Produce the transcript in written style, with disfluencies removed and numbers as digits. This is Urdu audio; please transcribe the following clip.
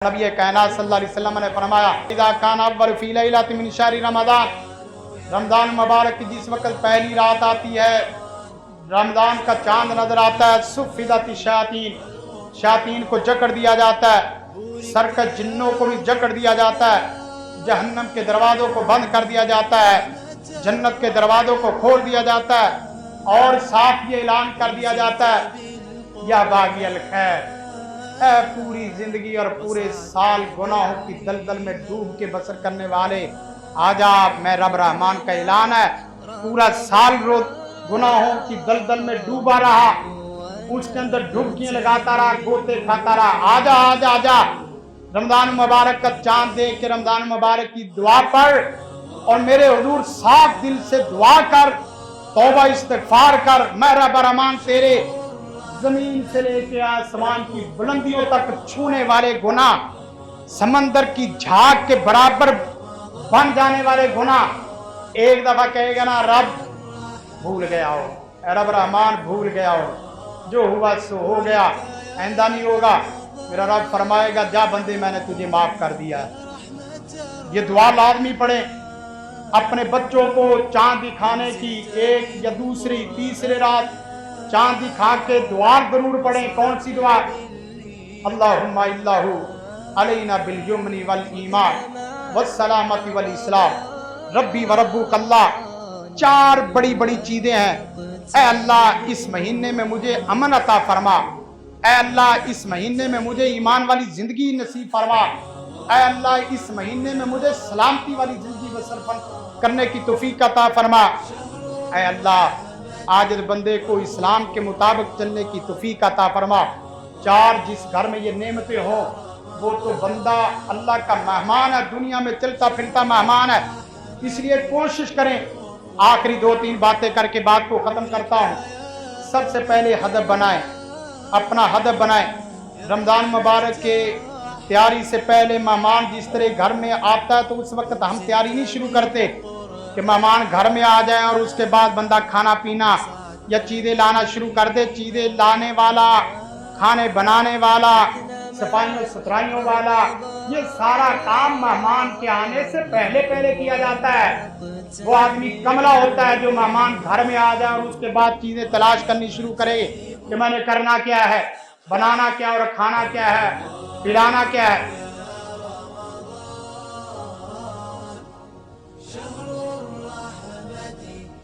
نبی کائنات صلی اللہ علیہ وسلم نے فرمایا اذا کان اول فی لیلۃ من شہر رمضان، رمضان مبارک کی جس وقت پہلی رات آتی ہے، رمضان کا چاند نظر آتا ہے، صفدت الشیاطین، شیاطین کو جکڑ دیا جاتا ہے، سرکش جنوں کو بھی جکڑ دیا جاتا ہے، جہنم کے دروازوں کو بند کر دیا جاتا ہے، جنت کے دروازوں کو کھول دیا جاتا ہے، اور صاف یہ اعلان کر دیا جاتا ہے یا باغی الخیر، اے پوری زندگی اور پورے سال گناہوں کی دلدل میں ڈوب کے بسر کرنے والے، آجا میں رب رحمان کا اعلان ہے، پورا سال گناہوں کی دلدل میں ڈوبا رہا، اس کے اندر ڈبکیاں لگاتا رہا، گوتے کھاتا رہا، آجا آجا آجا رمضان مبارک کا چاند دیکھ کے رمضان مبارک کی دعا پڑھ، اور میرے حضور صاف دل سے دعا کر، توبہ استغفار کر، میں رب رحمان تیرے زمین سے لے کے آسمان کی بلندیوں تک چھونے والے گناہ، سمندر کی جھاگ کے برابر بن جانے والے گناہ، ایک دفعہ کہے گا نا رب بھول گیا ہو، اے رب رحمان بھول گیا ہو، جو ہوا سو ہو گیا، آئندہ نہیں ہوگا، میرا رب فرمائے گا جا بندے میں نے تجھے معاف کر دیا ہے۔ یہ دعا لازمی پڑھیں، اپنے بچوں کو چاند دکھانے کی ایک یا دوسری تیسری رات چاند دکھا کے دعا ضرور پڑھیں۔ کون سی دعا؟ اللہم اللہ علینا بالیمن والایمان والسلامت والاسلام ربی وربک اللہ۔ چار بڑی بڑی چیزیں ہیں۔ اے اللہ اس مہینے میں مجھے امن عطا فرما، اے اللہ اس مہینے میں مجھے ایمان والی زندگی نصیب فرما، اے اللہ اس مہینے میں مجھے سلامتی والی زندگی بسر کرنے کی توفیق عطا فرما، اے اللہ آج بندے کو اسلام کے مطابق چلنے کی توفیق عطا فرما۔ چار جس گھر میں یہ نعمتیں ہوں وہ تو بندہ اللہ کا مہمان ہے، دنیا میں چلتا پھرتا مہمان ہے، اس لیے کوشش کریں۔ آخری دو تین باتیں کر کے بات کو ختم کرتا ہوں۔ سب سے پہلے ہدف بنائیں، اپنا ہدف بنائیں۔ رمضان مبارک کے تیاری سے پہلے مہمان جس طرح گھر میں آتا ہے تو اس وقت ہم تیاری نہیں شروع کرتے کہ مہمان گھر میں آ جائیں اور اس کے بعد بندہ کھانا پینا یا چیزیں لانا شروع کر دے۔ چیزیں لانے والا، کھانے بنانے والا، صفائیوں ستھرائیوں والا، یہ سارا کام مہمان کے آنے سے پہلے پہلے کیا جاتا ہے۔ وہ آدمی کملا ہوتا ہے جو مہمان گھر میں آ جائے اور اس کے بعد چیزیں تلاش کرنی شروع کرے کہ میں نے کرنا کیا ہے، بنانا کیا اور کھانا کیا ہے، پلانا کیا ہے۔